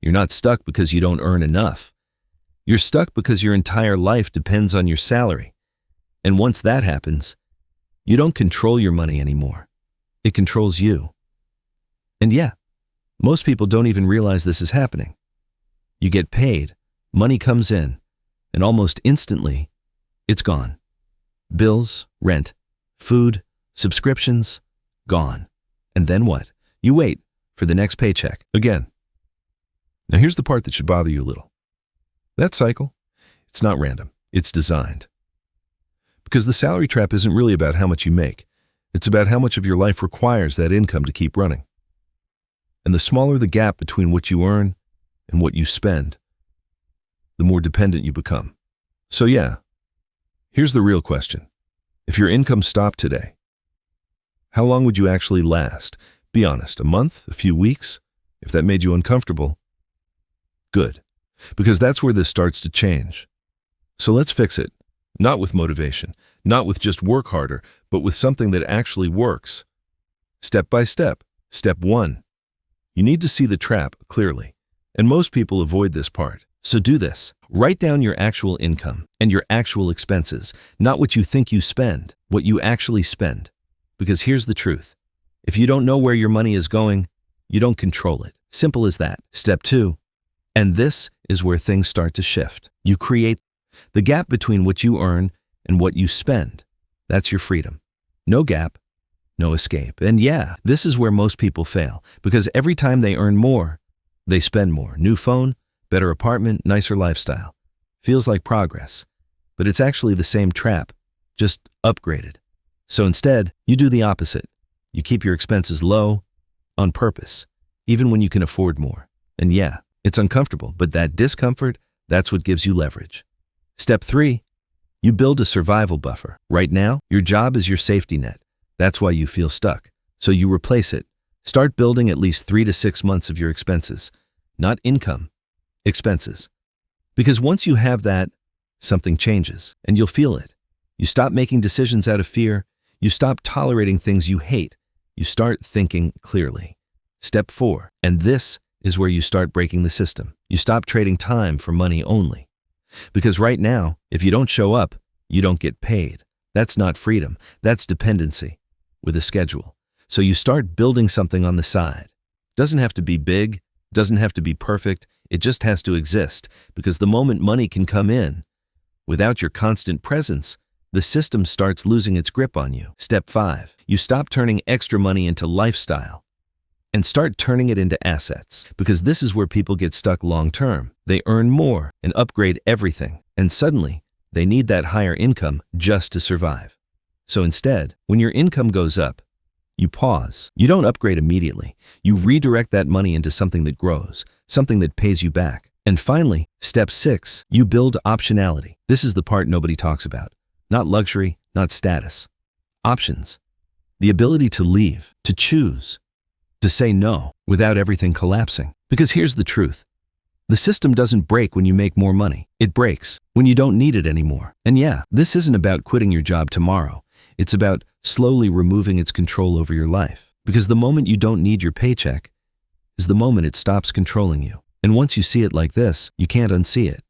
You're not stuck because you don't earn enough. You're stuck because your entire life depends on your salary. And once that happens, you don't control your money anymore. It controls you. And yeah, most people don't even realize this is happening. You get paid, money comes in, and almost instantly, it's gone. Bills, rent, food, subscriptions, gone. And then what? You wait for the next paycheck again. Now here's the part that should bother you a little. That cycle, it's not random, it's designed. Because the salary trap isn't really about how much you make. It's about how much of your life requires that income to keep running. And the smaller the gap between what you earn and what you spend, the more dependent you become. So yeah, here's the real question. If your income stopped today, how long would you actually last? Be honest, a month, a few weeks? If that made you uncomfortable, good. Because that's where this starts to change. So let's fix it. Not with motivation, not with just work harder, but with something that actually works. Step by step. Step 1. You need to see the trap clearly. And most people avoid this part. So do this. Write down your actual income and your actual expenses, not what you think you spend, what you actually spend. Because here's the truth. If you don't know where your money is going, you don't control it. Simple as that. Step 2. And this is where things start to shift. You create the gap between what you earn and what you spend. That's your freedom. No gap, no escape. And yeah, this is where most people fail, because every time they earn more, they spend more. New phone, better apartment, nicer lifestyle. Feels like progress, but it's actually the same trap, just upgraded. So instead, you do the opposite. You keep your expenses low on purpose, even when you can afford more. And yeah, it's uncomfortable, but that discomfort, that's what gives you leverage. Step 3, you build a survival buffer. Right now, your job is your safety net. That's why you feel stuck. So you replace it. Start building at least 3 to 6 months of your expenses, not income, expenses. Because once you have that, something changes, and you'll feel it. You stop making decisions out of fear. You stop tolerating things you hate. You start thinking clearly. Step 4, and this is where you start breaking the system. You stop trading time for money only. Because right now, if you don't show up, you don't get paid. That's not freedom. That's dependency with a schedule. So you start building something on the side. Doesn't have to be big, doesn't have to be perfect. It just has to exist, because the moment money can come in, without your constant presence, the system starts losing its grip on you. Step 5, you stop turning extra money into lifestyle and start turning it into assets, because this is where people get stuck long term. They earn more and upgrade everything, and suddenly they need that higher income just to survive. So instead, when your income goes up, you pause. You don't upgrade immediately. You redirect that money into something that grows, something that pays you back. And finally, step 6, you build optionality. This is the part nobody talks about. Not luxury, not status. Options. The ability to leave, to choose, to say no without everything collapsing. Because here's the truth. The system doesn't break when you make more money. It breaks when you don't need it anymore. And yeah, this isn't about quitting your job tomorrow. It's about slowly removing its control over your life. Because the moment you don't need your paycheck is the moment it stops controlling you. And once you see it like this, you can't unsee it.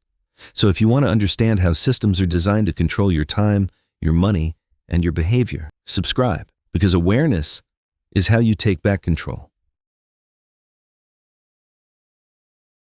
So if you want to understand how systems are designed to control your time, your money, and your behavior, subscribe. Because awareness is how you take back control.